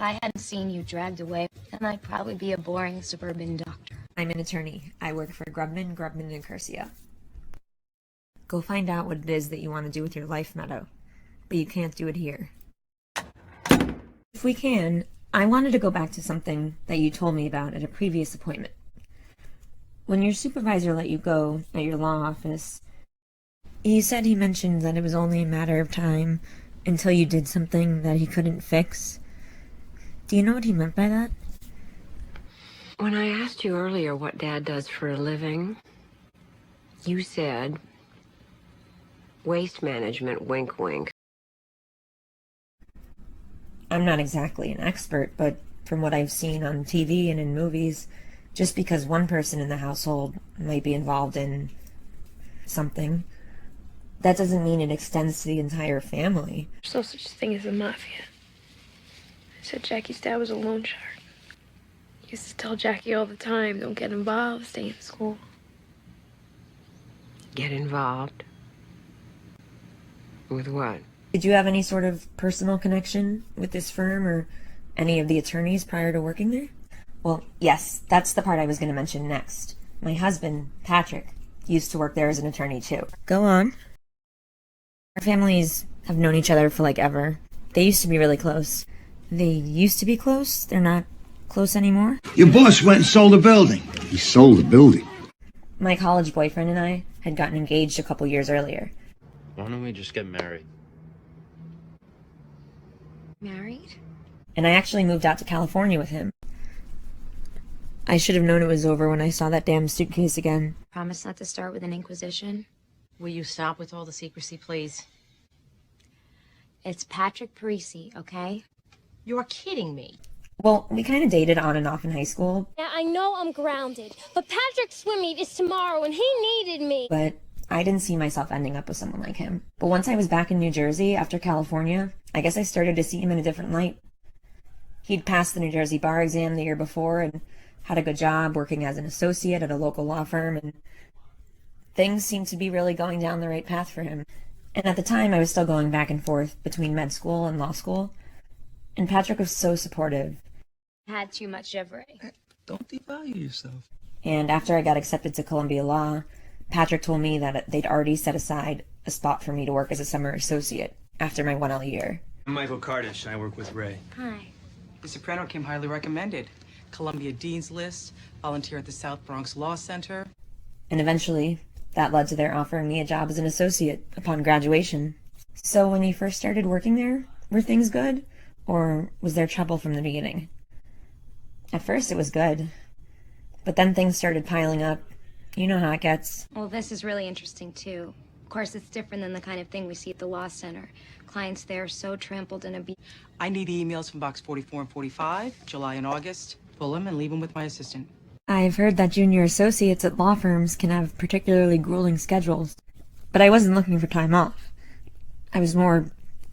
I hadn't seen you dragged away, then I'd probably be a boring suburban doctor. I'm an attorney. I work for Grubman, and Curcia. Go find out what it is that you want to do with your life, Meadow. But you can't do it here. If we can, I wanted to go back to something that you told me about at a previous appointment. When your supervisor let you go at your law office, he said he mentioned that it was only a matter of time until you did something that he couldn't fix. Do you know what he meant by that? When I asked you earlier what Dad does for a living, you said waste management, wink wink. I'm not exactly an expert, but from what I've seen on TV and in movies, just because one person in the household might be involved in something, that doesn't mean it extends to the entire family. There's no such thing as a mafia. I said Jackie's dad was a loan shark. He used to tell Jackie all the time, don't get involved, stay in school. Get involved? With what? Did you have any sort of personal connection with this firm or any of the attorneys prior to working there? Well, yes, that's the part I was going to mention next. My husband, Patrick, used to work there as an attorney too. Go on. Our families have known each other for like ever. They used to be really close. They used to be close? They're not close anymore? Your boss went and sold the building. He sold the building. My college boyfriend and I had gotten engaged a couple years earlier. Why don't we just get married? Married? And I actually moved out to California with him. I should have known it was over when I saw that damn suitcase again. Promise not to start with an inquisition? Will you stop with all the secrecy, please? It's Patrick Parisi, okay? You're kidding me. Well, we kind of dated on and off in high school. Now, I know I'm grounded, but Patrick's swim meet is tomorrow and he needed me. But I didn't see myself ending up with someone like him. But once I was back in New Jersey after California, I guess I started to see him in a different light. He'd passed the New Jersey bar exam the year before and had a good job working as an associate at a local law firm, and things seemed to be really going down the right path for him. And at the time, I was still going back and forth between med school and law school, and Patrick was so supportive. Had too much Chevrolet. Don't devalue yourself. And after I got accepted to Columbia Law, Patrick told me that they'd already set aside a spot for me to work as a summer associate after my 1L year. I'm Michael Kardish, and I work with Ray. Hi. The Soprano came highly recommended. Columbia Dean's List, volunteer at the South Bronx Law Center. And eventually, that led to their offering me a job as an associate upon graduation. So when you first started working there, were things good? Or was there trouble from the beginning? At first it was good, but then things started piling up. You know how it gets. Well, this is really interesting, too. Of course, it's different than the kind of thing we see at the law center. Clients there are so trampled and abused. I need emails from box 44 and 45, July and August. Pull them and leave them with my assistant. I've heard that junior associates at law firms can have particularly grueling schedules, but I wasn't looking for time off. I was more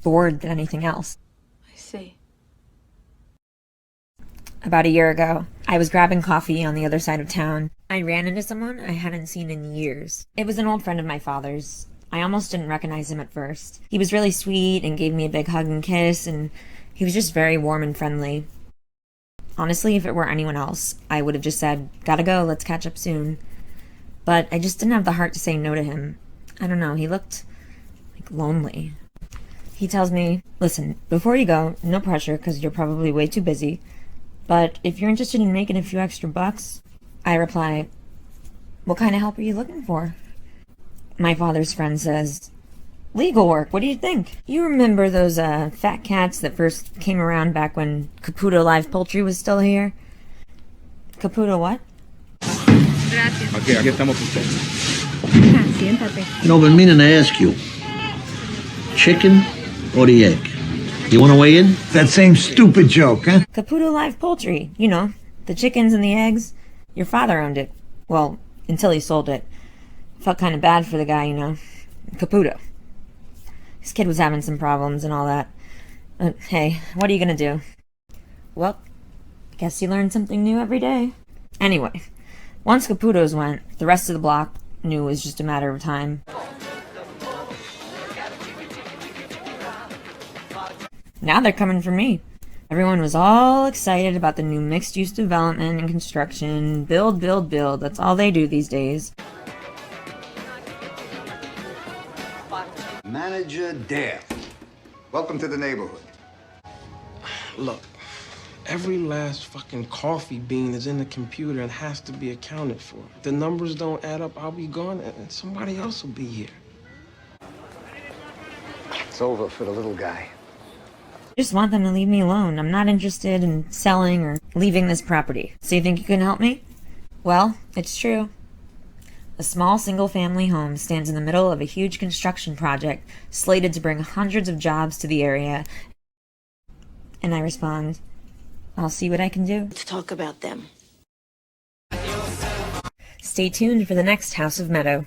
bored than anything else. I see. About a year ago, I was grabbing coffee on the other side of town. I ran into someone I hadn't seen in years. It was an old friend of my father's. I almost didn't recognize him at first. He was really sweet and gave me a big hug and kiss, and he was just very warm and friendly. Honestly, if it were anyone else, I would have just said, "Gotta go, let's catch up soon." But I just didn't have the heart to say no to him. I don't know, he looked like lonely. He tells me, "Listen, before you go, no pressure because you're probably way too busy. But if you're interested in making a few extra bucks," I reply, "What kind of help are you looking for?" My father's friend says, "Legal work, what do you think? You remember those fat cats that first came around back when Caputo Live Poultry was still here?" Caputo what? Gracias. Aquí estamos con usted. Siéntate. You know, I've been meaning to ask you. Chicken or the egg? You want to weigh in? That same stupid joke, huh? Caputo Live Poultry. You know, the chickens and the eggs. Your father owned it. Well, until he sold it. Felt kind of bad for the guy, you know. Caputo. His kid was having some problems and all that. Hey, what are you gonna do? Well, guess you learn something new every day. Anyway, once Caputo's went, the rest of the block knew it was just a matter of time. Now they're coming for me. Everyone was all excited about the new mixed-use development and construction. Build, build, build. That's all they do these days. Manager Dare. Welcome to the neighborhood. Look, every last fucking coffee bean is in the computer and has to be accounted for. If the numbers don't add up, I'll be gone and somebody else will be here. It's over for the little guy. I just want them to leave me alone. I'm not interested in selling or leaving this property. So you think you can help me? Well, it's true. A small single-family home stands in the middle of a huge construction project slated to bring hundreds of jobs to the area. And I respond, I'll see what I can do. Let's talk about them. Stay tuned for the next House of Meadow.